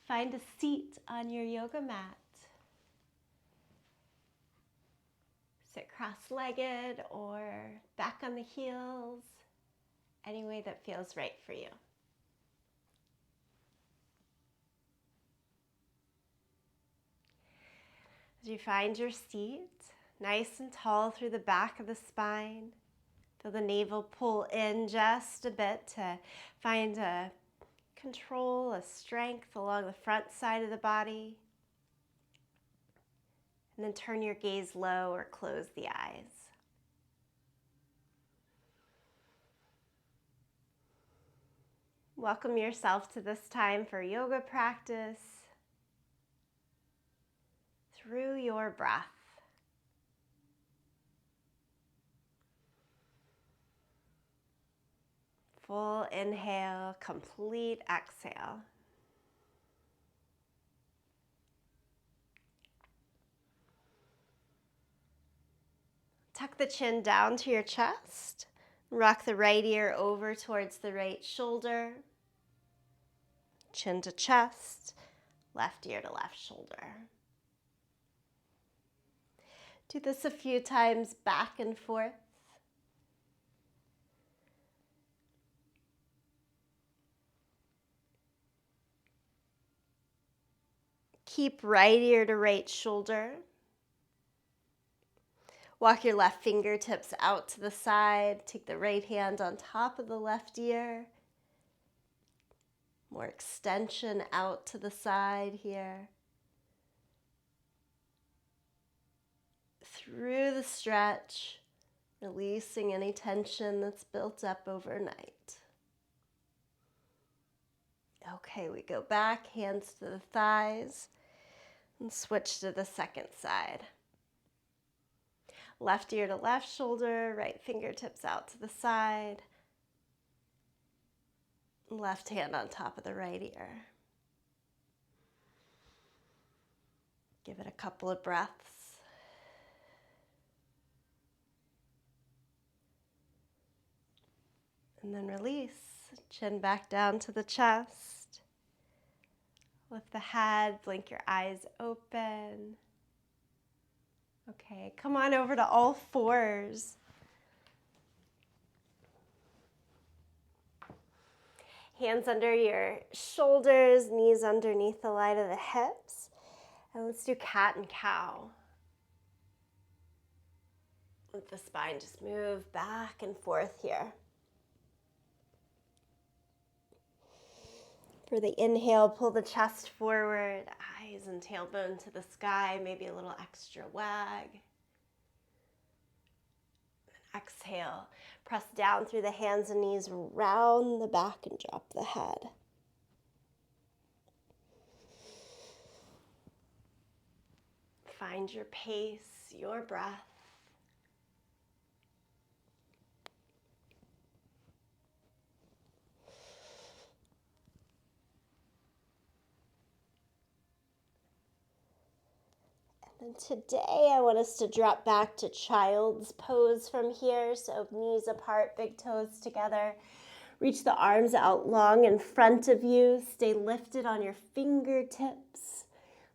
Find a seat on your yoga mat. Sit cross-legged or back on the heels, any way that feels right for you. As you find your seat, nice and tall through the back of the spine, feel the navel pull in just a bit to find a control, a strength along the front side of the body. And then turn your gaze low or close the eyes. Welcome yourself to this time for yoga practice through your breath. Full inhale, complete exhale. Tuck the chin down to your chest. Rock the right ear over towards the right shoulder. Chin to chest, left ear to left shoulder. Do this a few times back and forth. Keep right ear to right shoulder. Walk your left fingertips out to the side. Take the right hand on top of the left ear. More extension out to the side here. Through the stretch, releasing any tension that's built up overnight. Okay, we go back, hands to the thighs, and switch to the second side. Left ear to left shoulder, right fingertips out to the side. Left hand on top of the right ear. Give it a couple of breaths. And then release. Chin back down to the chest. Lift the head, blink your eyes open. Okay, come on over to all fours. Hands under your shoulders, knees underneath the line of the hips. And let's do cat and cow. Let the spine just move back and forth here. For the inhale, pull the chest forward, eyes and tailbone to the sky, maybe a little extra wag. And exhale, press down through the hands and knees, round the back and drop the head. Find your pace, your breath. And today I want us to drop back to child's pose from here. So knees apart, big toes together. Reach the arms out long in front of you. Stay lifted on your fingertips.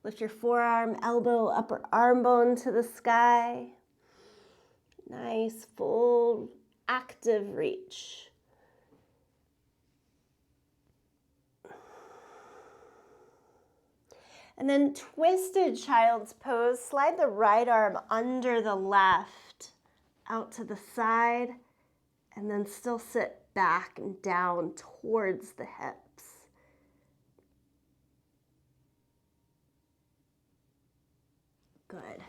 Lift your forearm, elbow, upper arm bone to the sky. Nice, full, active reach. And then twisted child's pose. Slide the right arm under the left, out to the side, and then still sit back and down towards the hips. Good.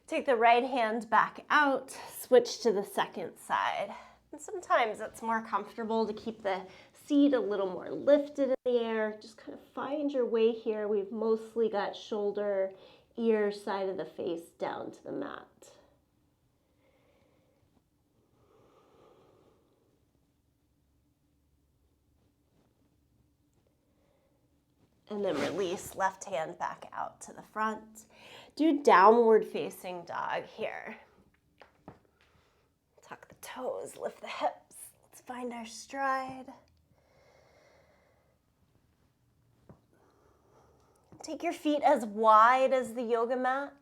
Take the right hand back out, switch to the second side. And sometimes it's more comfortable to keep the seat a little more lifted in the air. Just kind of find your way here. We've mostly got shoulder, ear, side of the face down to the mat. And then release, left hand back out to the front. Do downward facing dog here. Tuck the toes, lift the hips. Let's find our stride. Take your feet as wide as the yoga mat.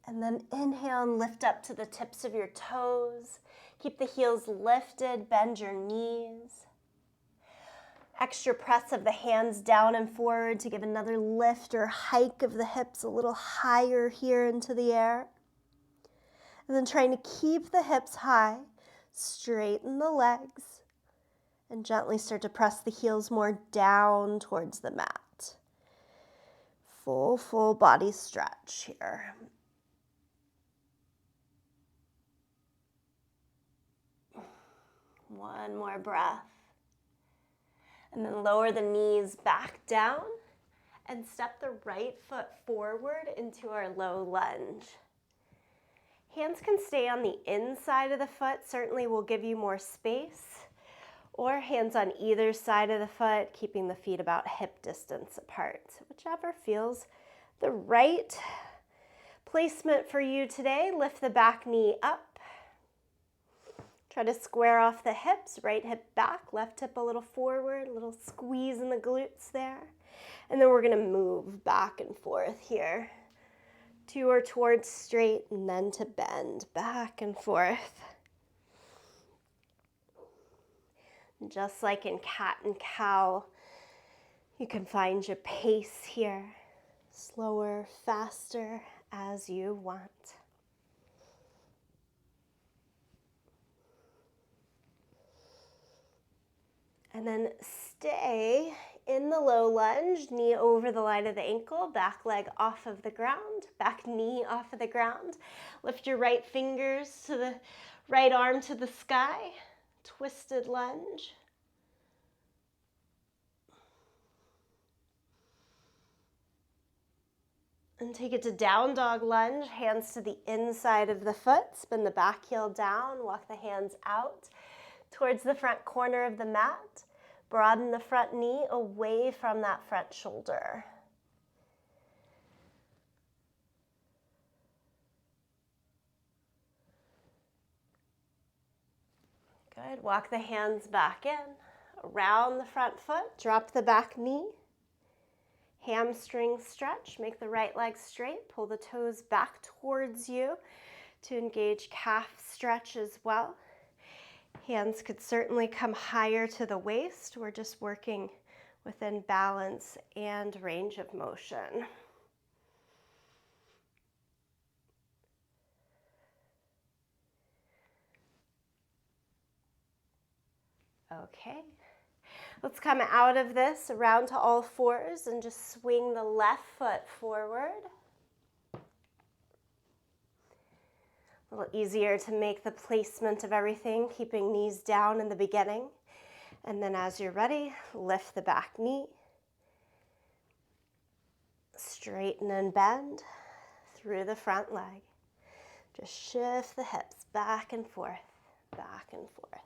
And then inhale and lift up to the tips of your toes. Keep the heels lifted, bend your knees. Extra press of the hands down and forward to give another lift or hike of the hips a little higher here into the air. And then trying to keep the hips high, straighten the legs, and gently start to press the heels more down towards the mat. Full body stretch here. One more breath. And then lower the knees back down and step the right foot forward into our low lunge. Hands can stay on the inside of the foot, certainly will give you more space, or hands on either side of the foot, keeping the feet about hip distance apart. Whichever feels the right placement for you today. Lift the back knee up. Try to square off the hips, right hip back, left hip a little forward, a little squeeze in the glutes there. And then we're gonna move back and forth here. To or towards straight and then to bend, back and forth. Just like in cat and cow, you can find your pace here. Slower, faster, as you want. And then stay in the low lunge, knee over the line of the ankle, back leg off of the ground, back knee off of the ground. Lift your right fingers to the right arm to the sky, twisted lunge. And take it to down dog lunge, hands to the inside of the foot, spin the back heel down, walk the hands out towards the front corner of the mat. Broaden the front knee away from that front shoulder. Good, walk the hands back in, around the front foot, drop the back knee. Hamstring stretch, make the right leg straight, pull the toes back towards you to engage calf stretch as well. Hands could certainly come higher to the waist. We're just working within balance and range of motion. Okay, let's come out of this around to all fours and just swing the left foot forward. A little easier to make the placement of everything, keeping knees down in the beginning. And then as you're ready, lift the back knee. Straighten and bend through the front leg. Just shift the hips back and forth, back and forth.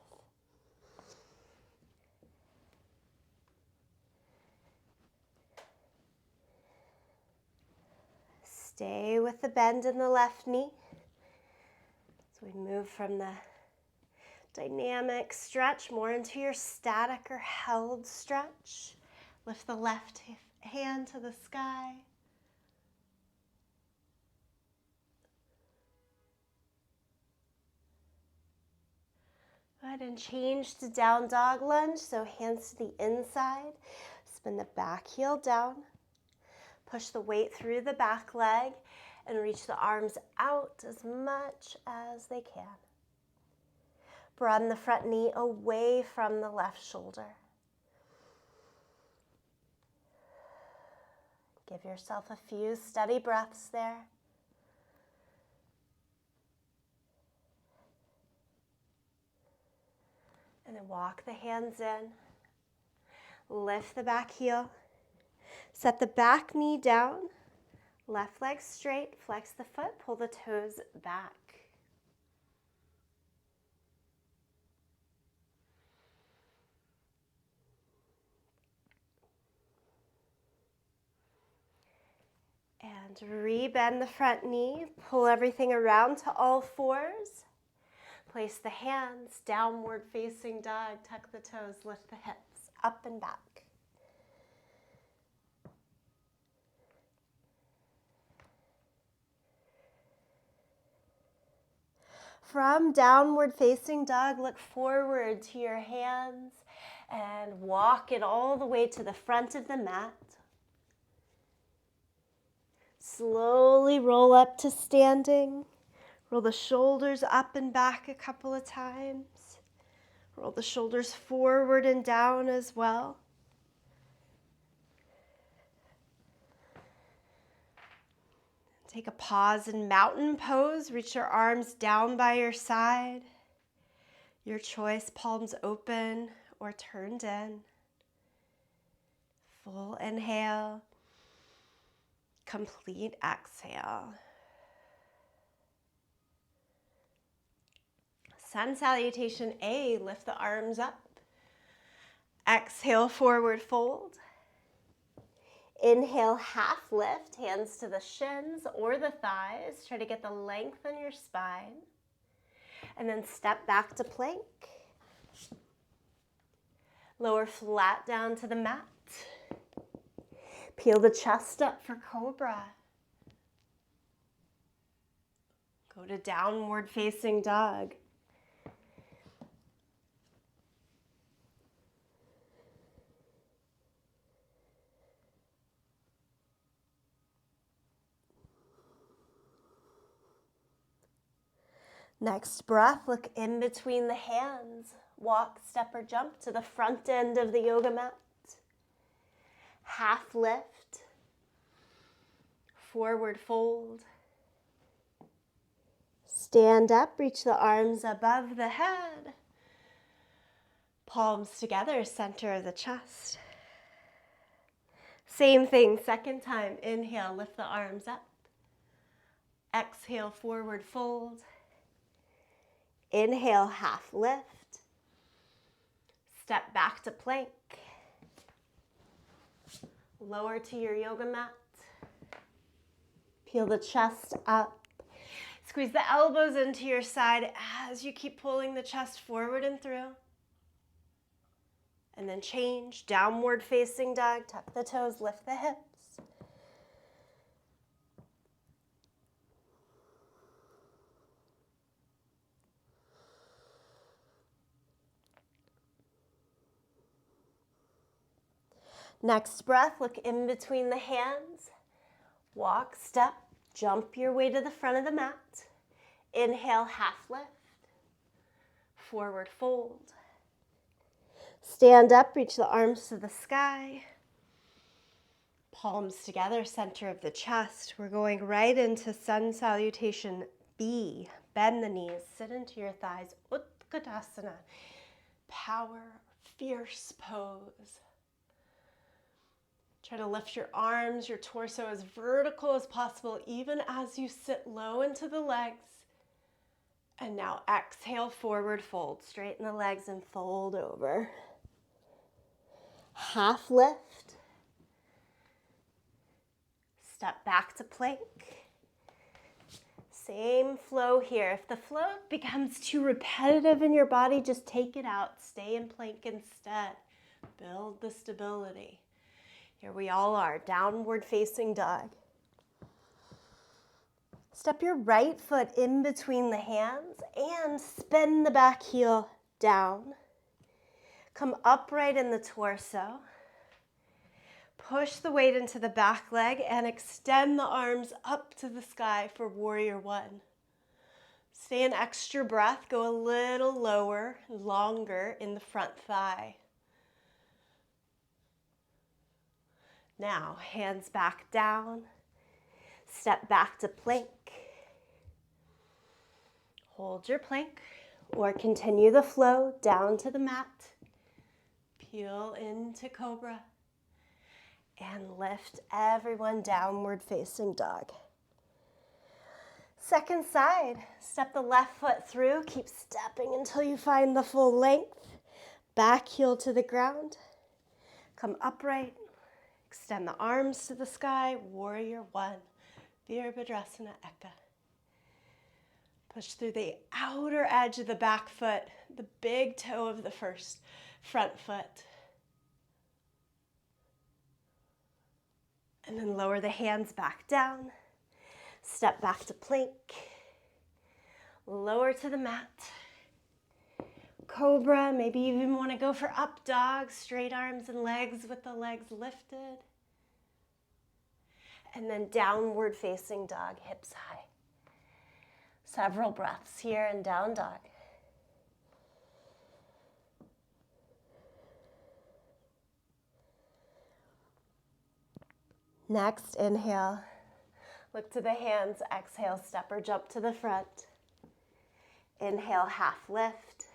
Stay with the bend in the left knee. So we move from the dynamic stretch more into your static or held stretch. Lift the left hand to the sky. Go ahead and change to down dog lunge. So hands to the inside. Spin the back heel down. Push the weight through the back leg and reach the arms out as much as they can. Broaden the front knee away from the left shoulder. Give yourself a few steady breaths there. And then walk the hands in. Lift the back heel. Set the back knee down. Left leg straight, flex the foot, pull the toes back. And re-bend the front knee, pull everything around to all fours. Place the hands, downward facing dog, tuck the toes, lift the hips, up and back. from downward facing dog, look forward to your hands and walk it all the way to the front of the mat. Slowly roll up to standing. Roll the shoulders up and back a couple of times. Roll the shoulders forward and down as well. Take a pause in mountain pose. Reach your arms down by your side. Your choice, palms open or turned in. Full inhale. Complete exhale. Sun salutation A, lift the arms up. Exhale, forward fold. Inhale, half lift, hands to the shins or the thighs. Try to get the length in your spine. And then step back to plank. Lower flat down to the mat. Peel the chest up for cobra. Go to downward facing dog. Next breath, look in between the hands. Walk, step, or jump to the front end of the yoga mat. Half lift. Forward fold. Stand up, reach the arms above the head. Palms together, center of the chest. Same thing, second time. Inhale, lift the arms up. Exhale, forward fold. Inhale, half lift. Step back to plank. Lower to your yoga mat. Peel the chest up. Squeeze the elbows into your side as you keep pulling the chest forward and through. And then change, downward facing dog. Tuck the toes, lift the hips. Next breath, look in between the hands. Walk, step, jump your way to the front of the mat. Inhale, half lift. Forward fold. Stand up, reach the arms to the sky. Palms together, center of the chest. We're going right into sun salutation B. Bend the knees, sit into your thighs. Utkatasana. Power, fierce pose. Try to lift your arms, your torso as vertical as possible, even as you sit low into the legs. And now exhale, forward fold. Straighten the legs and fold over. Half lift. Step back to plank. Same flow here. If the flow becomes too repetitive in your body, just take it out. Stay in plank instead. Build the stability. Here we all are, downward facing dog. Step your right foot in between the hands and spin the back heel down. Come upright in the torso. Push the weight into the back leg and extend the arms up to the sky for warrior one. Stay an extra breath, go a little lower, longer in the front thigh. Now, hands back down, step back to plank. Hold your plank or continue the flow down to the mat. Peel into cobra and lift everyone downward facing dog. Second side, step the left foot through, keep stepping until you find the full length. Back heel to the ground, come upright. Extend the arms to the sky, warrior one, Virabhadrasana Eka. Push through the outer edge of the back foot, the big toe of the front foot. And then lower the hands back down. Step back to plank. Lower to the mat. Cobra, maybe you even want to go for up dog, straight arms and legs with the legs lifted. And then downward facing dog, hips high. Several breaths here in down dog. Next, inhale. Look to the hands. Exhale, step or jump to the front. Inhale, half lift.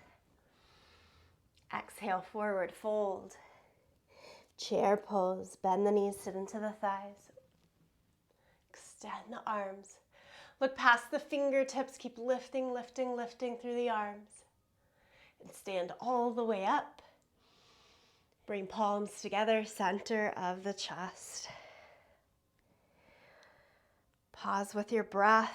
Exhale, forward fold. Chair pose. Bend the knees, sit into the thighs. Extend the arms. Look past the fingertips. Keep lifting, lifting, lifting through the arms. And stand all the way up. Bring palms together, center of the chest. Pause with your breath.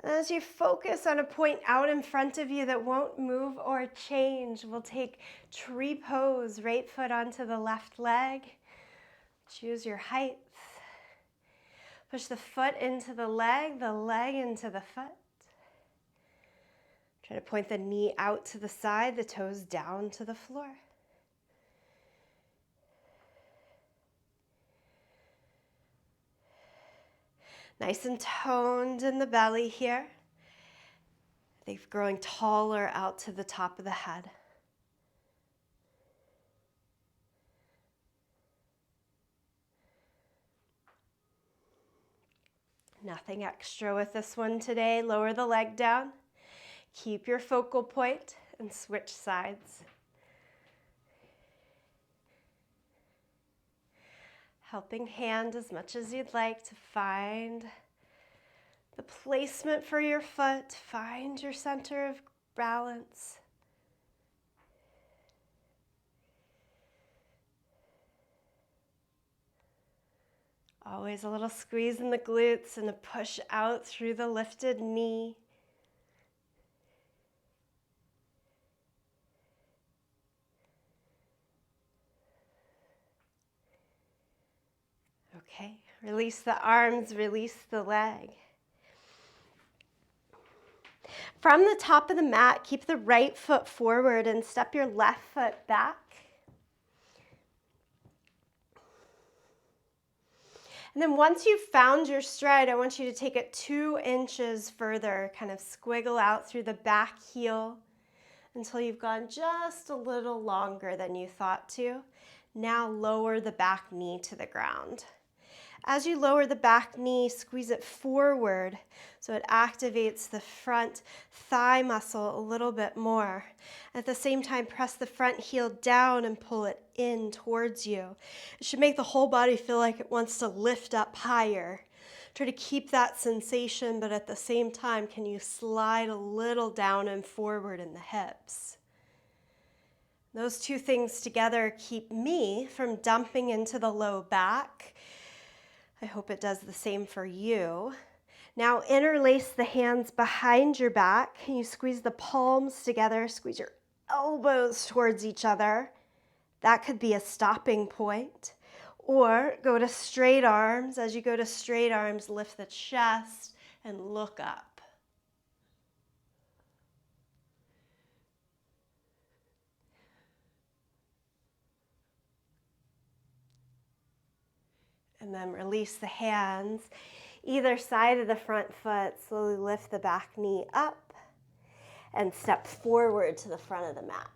And as you focus on a point out in front of you that won't move or change, we'll take tree pose, right foot onto the left leg. Choose your height. Push the foot into the leg into the foot. Try to point the knee out to the side, the toes down to the floor. Nice and toned in the belly here. They're growing taller out to the top of the head. Nothing extra with this one today. Lower the leg down. Keep your focal point and switch sides. Helping hand as much as you'd like to find the placement for your foot. Find your center of balance. Always a little squeeze in the glutes and a push out through the lifted knee. Okay, release the arms, release the leg. From the top of the mat, keep the right foot forward and step your left foot back. And then once you've found your stride, I want you to take it 2 inches further, kind of squiggle out through the back heel until you've gone just a little longer than you thought to. Now lower the back knee to the ground. As you lower the back knee, squeeze it forward so it activates the front thigh muscle a little bit more. At the same time, press the front heel down and pull it in towards you. It should make the whole body feel like it wants to lift up higher. Try to keep that sensation, but at the same time, can you slide a little down and forward in the hips? Those two things together keep me from dumping into the low back. I hope it does the same for you. Now interlace the hands behind your back. You squeeze the palms together, squeeze your elbows towards each other. That could be a stopping point. Or go to straight arms. As you go to straight arms, lift the chest and look up. And then release the hands. Either side of the front foot, slowly lift the back knee up and step forward to the front of the mat.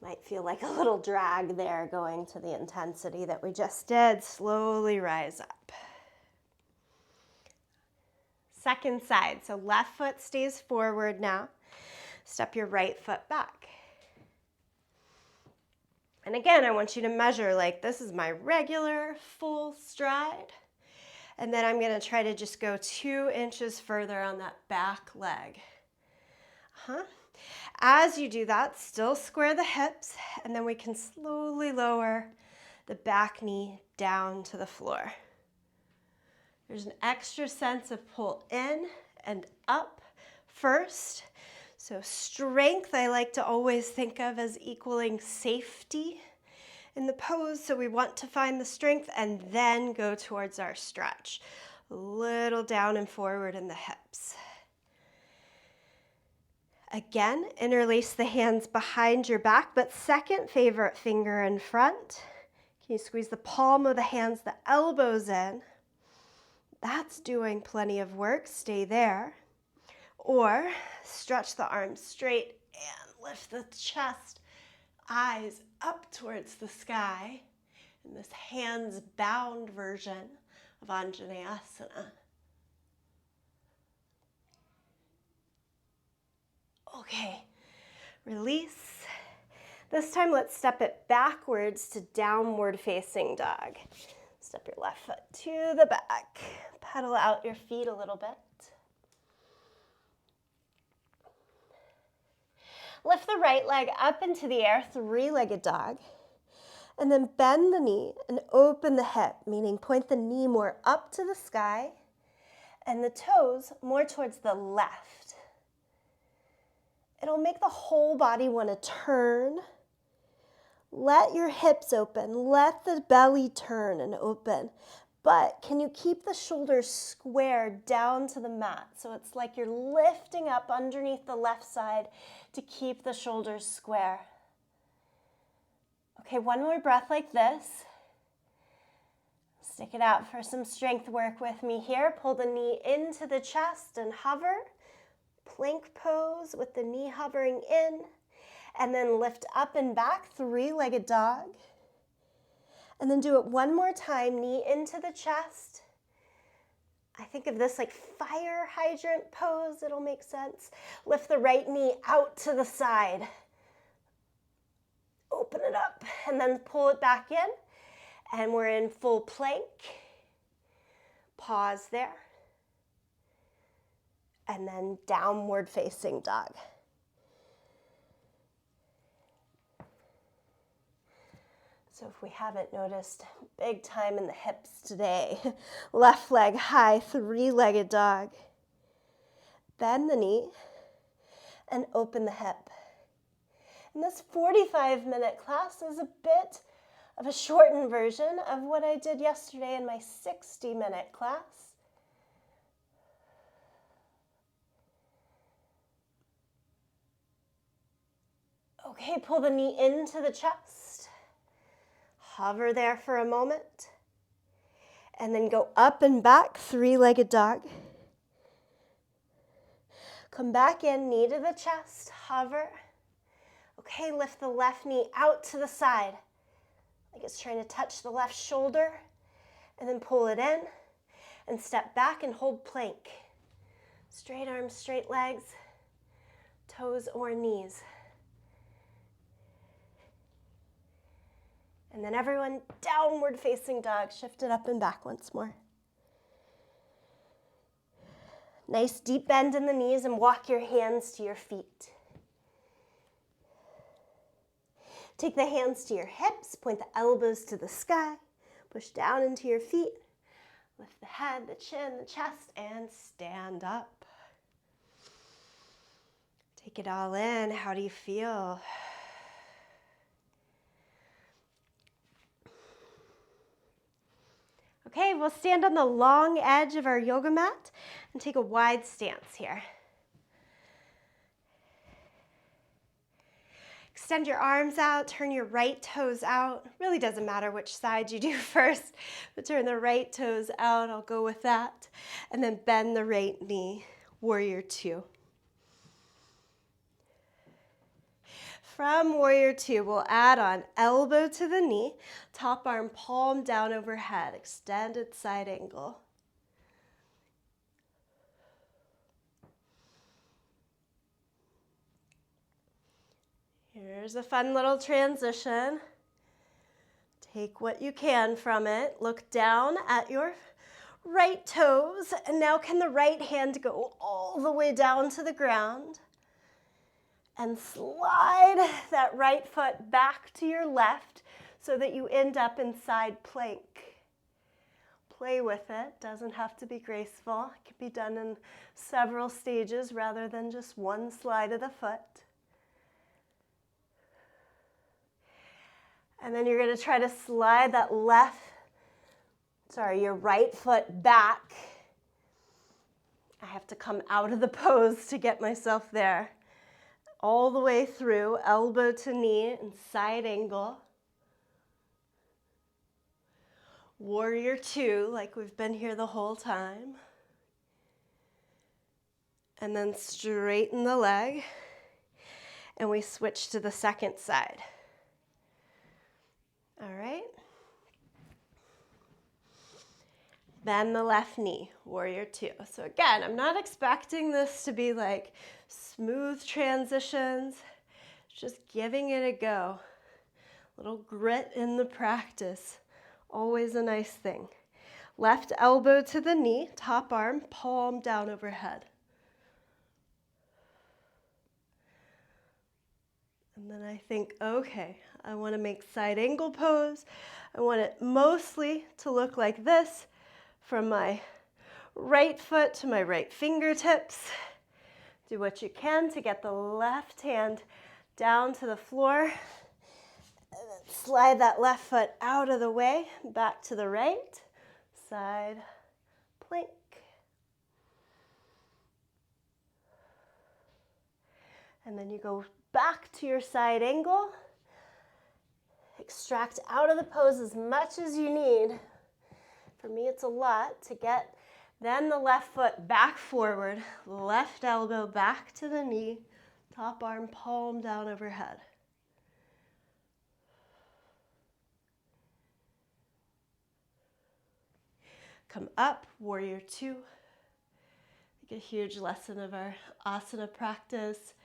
Might feel like a little drag there going to the intensity that we just did. Slowly rise up. Second side, so left foot stays forward now. Step your right foot back. And again, I want you to measure like this is my regular full stride. And then I'm going to try to just go 2 inches further on that back leg. As you do that, still square the hips, and then we can slowly lower the back knee down to the floor. There's an extra sense of pull in and up first. So strength I like to always think of as equaling safety in the pose, so we want to find the strength and then go towards our stretch. A little down and forward in the hips. Again, interlace the hands behind your back, but second favorite finger in front. Can you squeeze the palm of the hands, the elbows in? That's doing plenty of work. Stay there. Or stretch the arms straight and lift the chest, eyes up towards the sky in this hands-bound version of Anjaneyasana. Okay, release. This time let's step it backwards to downward facing dog. Step your left foot to the back. Pedal out your feet a little bit. Lift the right leg up into the air, three-legged dog. And then bend the knee and open the hip, meaning point the knee more up to the sky and the toes more towards the left. It'll make the whole body want to turn. Let your hips open. Let the belly turn and open. But can you keep the shoulders square down to the mat? So it's like you're lifting up underneath the left side to keep the shoulders square. Okay, one more breath like this. Stick it out for some strength work with me here. Pull the knee into the chest and hover. Plank pose with the knee hovering in. And then lift up and back, three-legged dog. And then do it one more time, knee into the chest. I think of this like fire hydrant pose, it'll make sense. Lift the right knee out to the side. Open it up and then pull it back in. And we're in full plank. Pause there. And then downward facing dog. So if we haven't noticed, big time in the hips today. Left leg high, three-legged dog. Bend the knee and open the hip. And this 45-minute class is a bit of a shortened version of what I did yesterday in my 60-minute class. Okay, pull the knee into the chest. Hover there for a moment. And then go up and back, three-legged dog. Come back in, knee to the chest, hover. Okay, lift the left knee out to the side. Like it's trying to touch the left shoulder. And then pull it in. And step back and hold plank. Straight arms, straight legs, toes or knees. And then everyone, downward facing dog. Shift it up and back once more. Nice deep bend in the knees and walk your hands to your feet. Take the hands to your hips, point the elbows to the sky, push down into your feet, lift the head, the chin, the chest, and stand up. Take it all in. How do you feel? Okay, we'll stand on the long edge of our yoga mat and take a wide stance here. Extend your arms out, turn your right toes out. Really doesn't matter which side you do first, but turn the right toes out, I'll go with that. And then bend the right knee, warrior two. From warrior two, we'll add on elbow to the knee, top arm palm down overhead, extended side angle. Here's a fun little transition. Take what you can from it. Look down at your right toes, and now can the right hand go all the way down to the ground? And slide that right foot back to your left so that you end up in side plank. Play with it, doesn't have to be graceful. It can be done in several stages rather than just one slide of the foot. And then you're going to try to slide that your right foot back. I have to come out of the pose to get myself there. All the way through, elbow to knee and side angle. Warrior two, like we've been here the whole time. And then straighten the leg. And we switch to the second side. All right. Bend the left knee, warrior two. So again, I'm not expecting this to be like smooth transitions, just giving it a go. Little grit in the practice, always a nice thing. Left elbow to the knee, top arm, palm down overhead. And then I think, okay, I want to make side angle pose. I want it mostly to look like this, from my right foot to my right fingertips. Do what you can to get the left hand down to the floor. And then slide that left foot out of the way, back to the right. Side plank. And then you go back to your side angle. Extract out of the pose as much as you need. For me, it's a lot to get then the left foot back forward, left elbow back to the knee, top arm palm down overhead. Come up, warrior two. Like a huge lesson of our asana practice.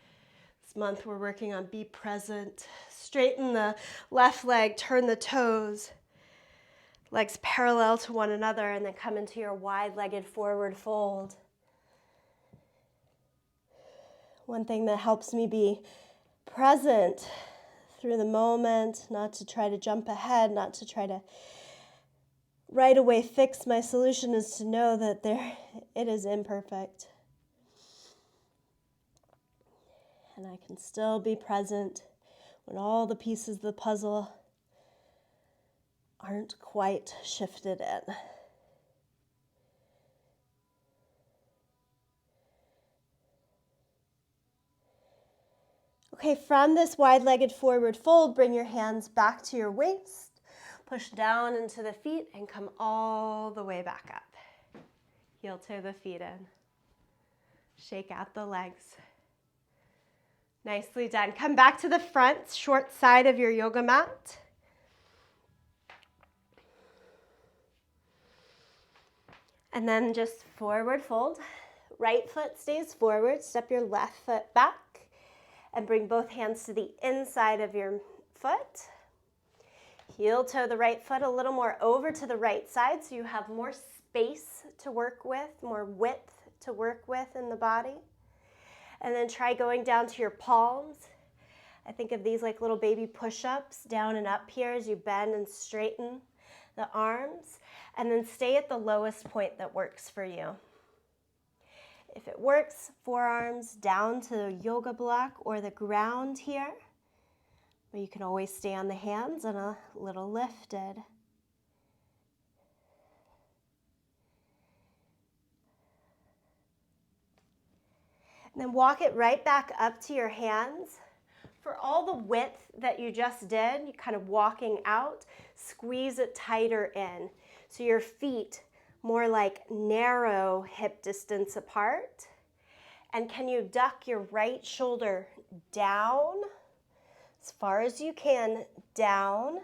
This month we're working on be present. Straighten the left leg, turn the toes. Legs parallel to one another, and then come into your wide-legged forward fold. One thing that helps me be present through the moment, not to try to jump ahead, not to try to right away fix my solution, is to know that it is imperfect. And I can still be present when all the pieces of the puzzle aren't quite shifted in. Okay, from this wide-legged forward fold, bring your hands back to your waist, push down into the feet, and come all the way back up. Heel toe the feet in. Shake out the legs. Nicely done. Come back to the front, short side of your yoga mat. And then just forward fold. Right foot stays forward. Step your left foot back and bring both hands to the inside of your foot. Heel toe the right foot a little more over to the right side so you have more space to work with, more width to work with in the body. And then try going down to your palms. I think of these like little baby push-ups, down and up here as you bend and straighten the arms. And then stay at the lowest point that works for you. If it works, forearms down to the yoga block or the ground here. But you can always stay on the hands and a little lifted. And then walk it right back up to your hands. For all the width that you just did, you kind of walking out, squeeze it tighter in. So your feet more like narrow hip distance apart. And can you duck your right shoulder down as far as you can, down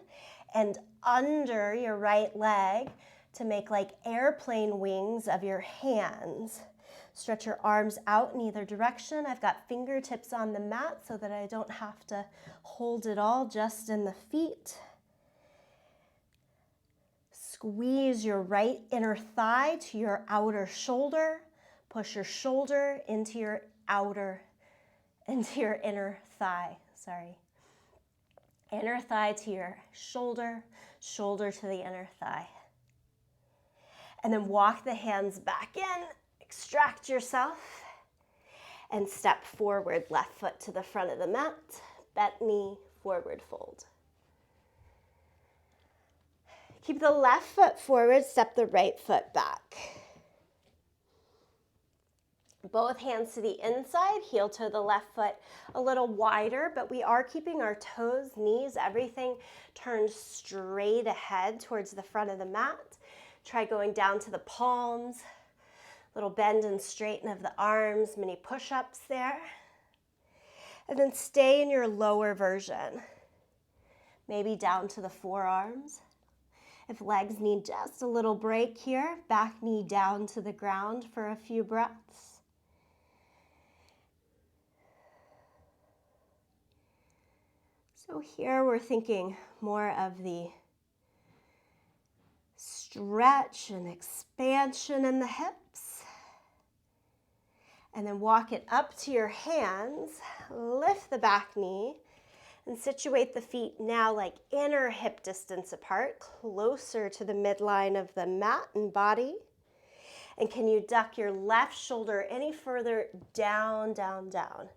and under your right leg to make like airplane wings of your hands. Stretch your arms out in either direction. I've got fingertips on the mat so that I don't have to hold it all just in the feet. Squeeze your right inner thigh to your outer shoulder. Push your shoulder into your inner thigh, Inner thigh to your shoulder, shoulder to the inner thigh. And then walk the hands back in, extract yourself, and step forward, left foot to the front of the mat, bent knee, forward fold. Keep the left foot forward, step the right foot back. Both hands to the inside, heel toe the left foot a little wider, but we are keeping our toes, knees, everything turned straight ahead towards the front of the mat. Try going down to the palms, little bend and straighten of the arms, mini push-ups there. And then stay in your lower version. Maybe down to the forearms. If legs need just a little break here, back knee down to the ground for a few breaths. So here we're thinking more of the stretch and expansion in the hips. And then walk it up to your hands, lift the back knee, and situate the feet now like inner hip distance apart, closer to the midline of the mat and body. And can you duck your left shoulder any further down, down, down?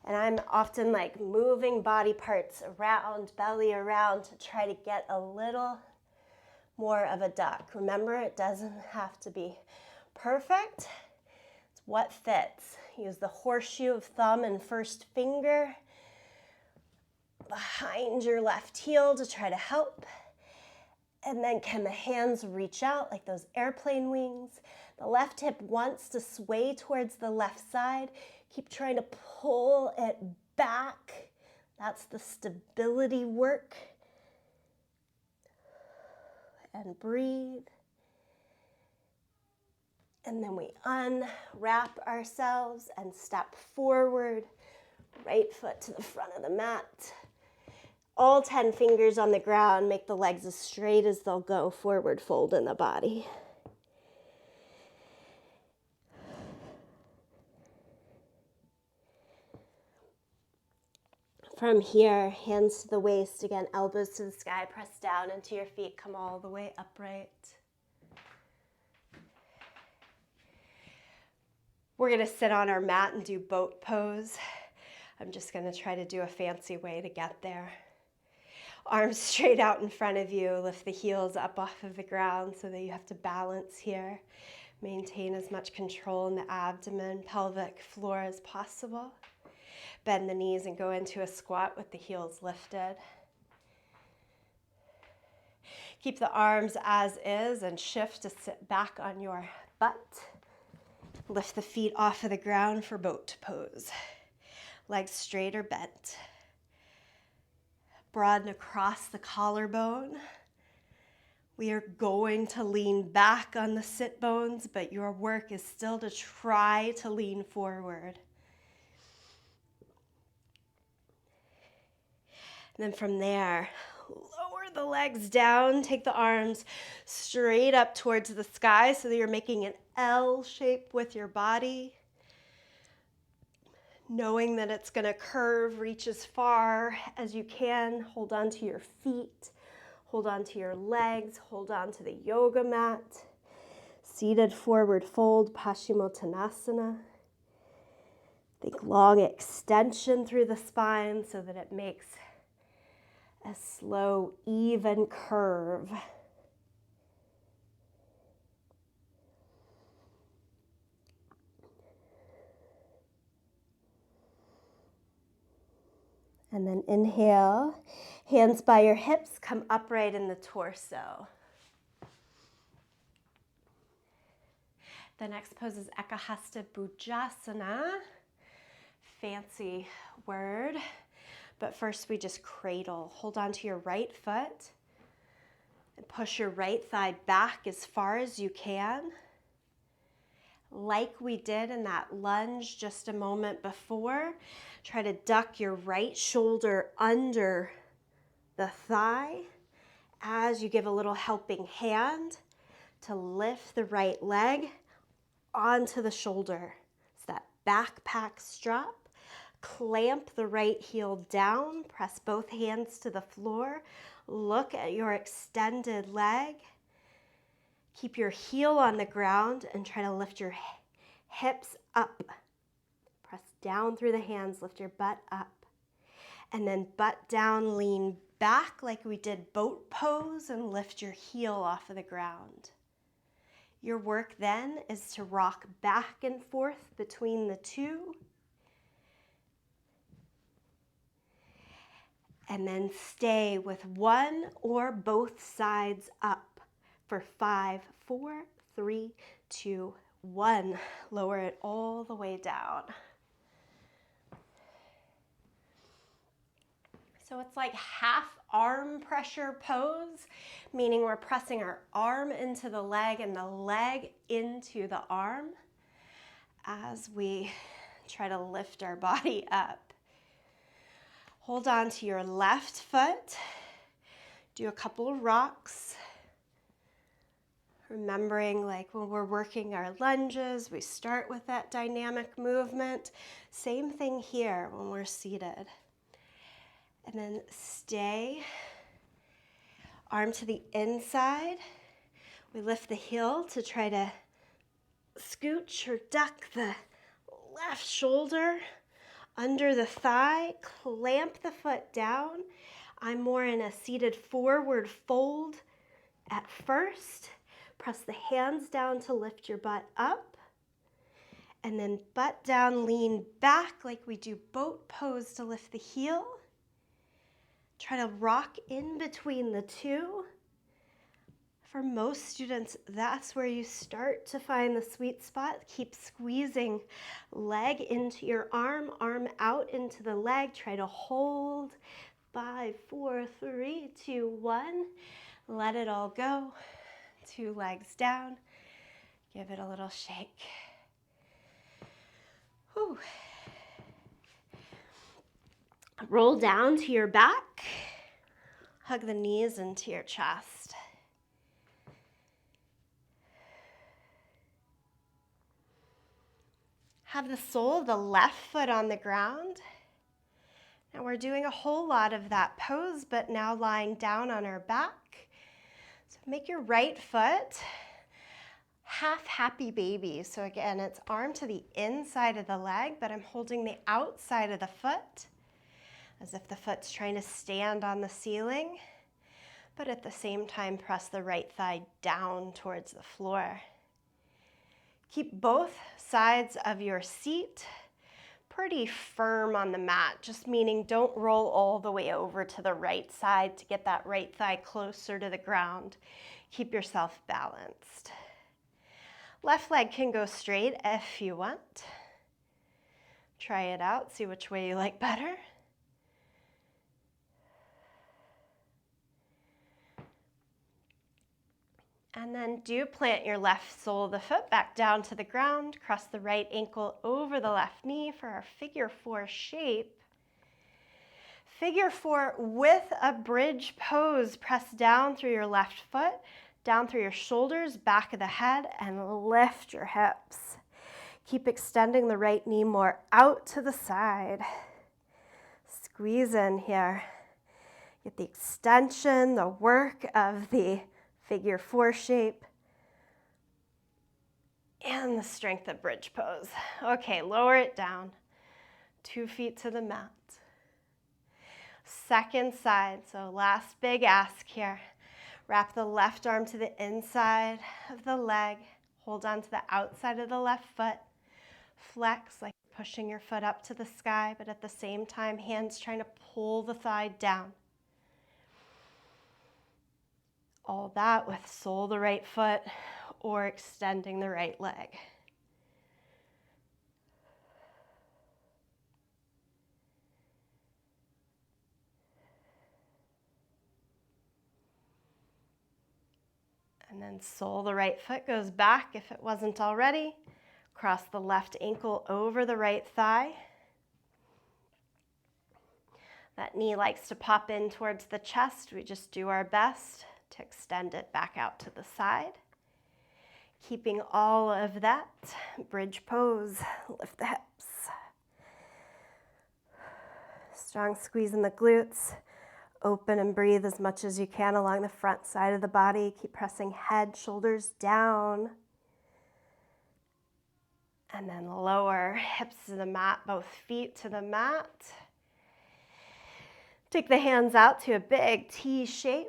And I'm often like moving body parts around, belly around to try to get a little more of a duck. Remember, it doesn't have to be perfect. It's what fits. Use the horseshoe of thumb and first finger behind your left heel to try to help. And then can the hands reach out like those airplane wings? The left hip wants to sway towards the left side. Keep trying to pull it back. That's the stability work. And breathe. And then we unwrap ourselves and step forward. Right foot to the front of the mat. All 10 fingers on the ground. Make the legs as straight as they'll go. Forward fold in the body. From here, hands to the waist. Again, elbows to the sky. Press down into your feet. Come all the way upright. We're going to sit on our mat and do boat pose. I'm just going to try to do a fancy way to get there. Arms straight out in front of you. Lift the heels up off of the ground so that you have to balance here. Maintain as much control in the abdomen, pelvic floor as possible. Bend the knees and go into a squat with the heels lifted. Keep the arms as is and shift to sit back on your butt. Lift the feet off of the ground for boat pose. Legs straight or bent. Broaden across the collarbone. We are going to lean back on the sit bones, but your work is still to try to lean forward. And then from there, lower the legs down, take the arms straight up towards the sky so that you're making an L shape with your body. Knowing that it's going to curve, reach as far as you can. Hold on to your feet, hold on to your legs, hold on to the yoga mat. Seated forward fold, Paschimottanasana. Think long extension through the spine so that it makes a slow, even curve. And then inhale, hands by your hips, come upright in the torso. The next pose is Ekahasta Bhujasana. Fancy word. But first we just cradle. Hold on to your right foot and push your right thigh back as far as you can. Like we did in that lunge just a moment before, try to duck your right shoulder under the thigh as you give a little helping hand to lift the right leg onto the shoulder. It's that backpack strap. Clamp the right heel down, press both hands to the floor. Look at your extended leg. Keep your heel on the ground and try to lift your hips up. Press down through the hands, lift your butt up. And then butt down, lean back like we did boat pose and lift your heel off of the ground. Your work then is to rock back and forth between the two. And then stay with one or both sides up for 5, 4, 3, 2, 1. Lower it all the way down. So it's like half arm pressure pose, meaning we're pressing our arm into the leg and the leg into the arm as we try to lift our body up. Hold on to your left foot. Do a couple of rocks. Remembering, like when we're working our lunges, we start with that dynamic movement. Same thing here when we're seated. And then stay. Arm to the inside. We lift the heel to try to scooch or duck the left shoulder under the thigh. Clamp the foot down. I'm more in a seated forward fold at first. Press the hands down to lift your butt up. And then butt down, lean back like we do boat pose to lift the heel. Try to rock in between the two. For most students, that's where you start to find the sweet spot. Keep squeezing leg into your arm out into the leg. Try to hold. 5, 4, 3, 2, 1. Let it all go. 2 legs down. Give it a little shake. Whew. Roll down to your back. Hug the knees into your chest. Have the sole of the left foot on the ground. Now we're doing a whole lot of that pose, but now lying down on our back. So make your right foot half happy baby. So again, it's arm to the inside of the leg, but I'm holding the outside of the foot as if the foot's trying to stand on the ceiling, but at the same time, press the right thigh down towards the floor. Keep both sides of your seat pretty firm on the mat, just meaning don't roll all the way over to the right side to get that right thigh closer to the ground. Keep yourself balanced. Left leg can go straight if you want. Try it out, see which way you like better. And then do plant your left sole of the foot back down to the ground. Cross the right ankle over the left knee for our figure 4 shape. Figure 4 with a bridge pose. Press down through your left foot, down through your shoulders, back of the head, and lift your hips. Keep extending the right knee more out to the side. Squeeze in here. Get the extension, the work of the figure 4 shape, and the strength of bridge pose. Okay, lower it down. 2 feet to the mat. Second side, so last big ask here. Wrap the left arm to the inside of the leg. Hold on to the outside of the left foot. Flex like pushing your foot up to the sky, but at the same time, hands trying to pull the thigh down. All that with sole of the right foot or extending the right leg. And then sole of the right foot goes back if it wasn't already. Cross the left ankle over the right thigh. That knee likes to pop in towards the chest. We just do our best to extend it back out to the side. Keeping all of that bridge pose, lift the hips. Strong squeeze in the glutes. Open and breathe as much as you can along the front side of the body. Keep pressing head, shoulders down. And then lower hips to the mat, both feet to the mat. Take the hands out to a big T shape.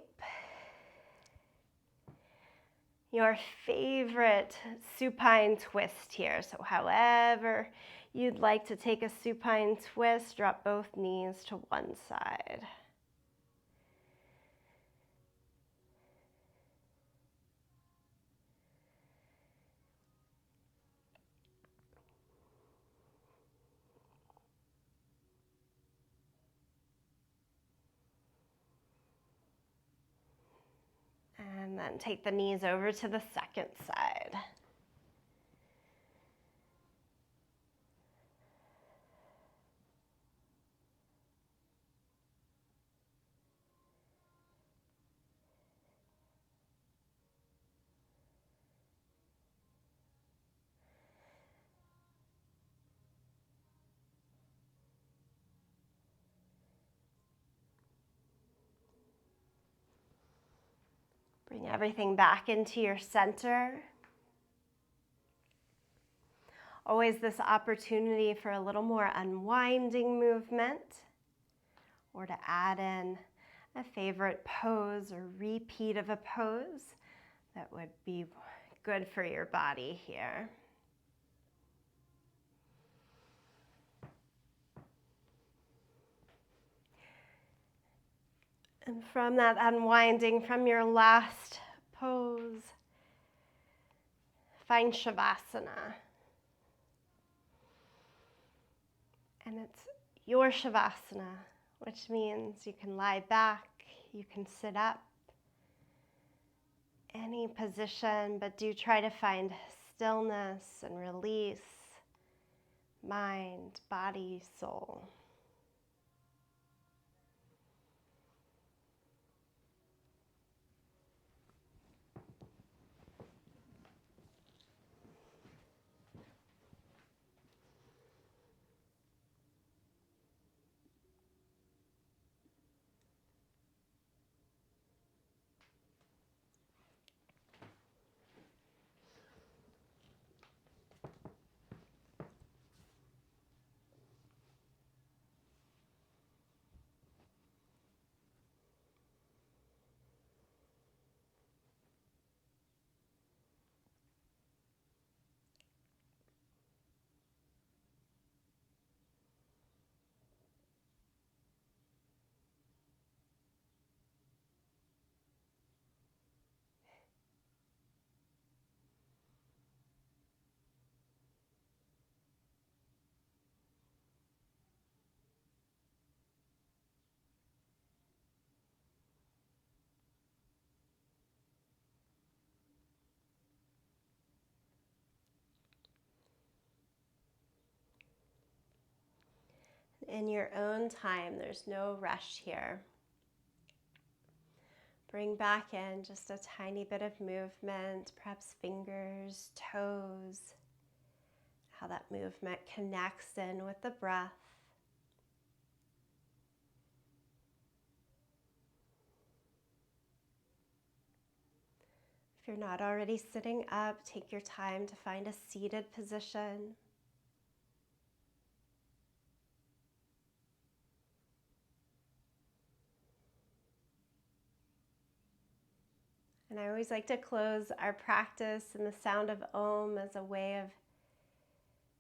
Your favorite supine twist here. So however you'd like to take a supine twist, drop both knees to one side. And then take the knees over to the second side. Bring everything back into your center. Always this opportunity for a little more unwinding movement, or to add in a favorite pose or repeat of a pose that would be good for your body here. And from that unwinding from your last pose, find Shavasana. And it's your Shavasana, which means you can lie back, you can sit up, any position, but do try to find stillness and release, mind, body, soul. In your own time, there's no rush here. Bring back in just a tiny bit of movement, perhaps fingers, toes, how that movement connects in with the breath. If you're not already sitting up, take your time to find a seated position. And I always like to close our practice in the sound of Om as a way of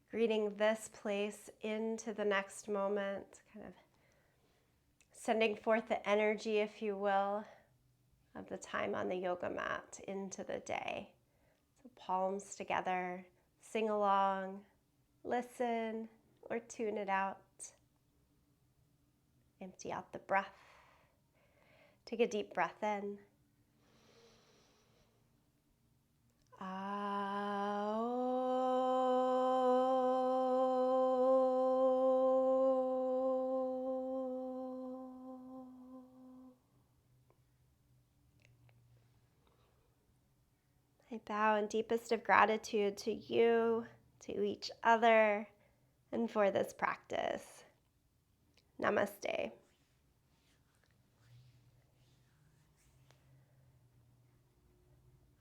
greeting this place into the next moment, kind of sending forth the energy, if you will, of the time on the yoga mat into the day. So palms together, sing along, listen, or tune it out. Empty out the breath. Take a deep breath in. I bow in deepest of gratitude to you, to each other, and for this practice. Namaste.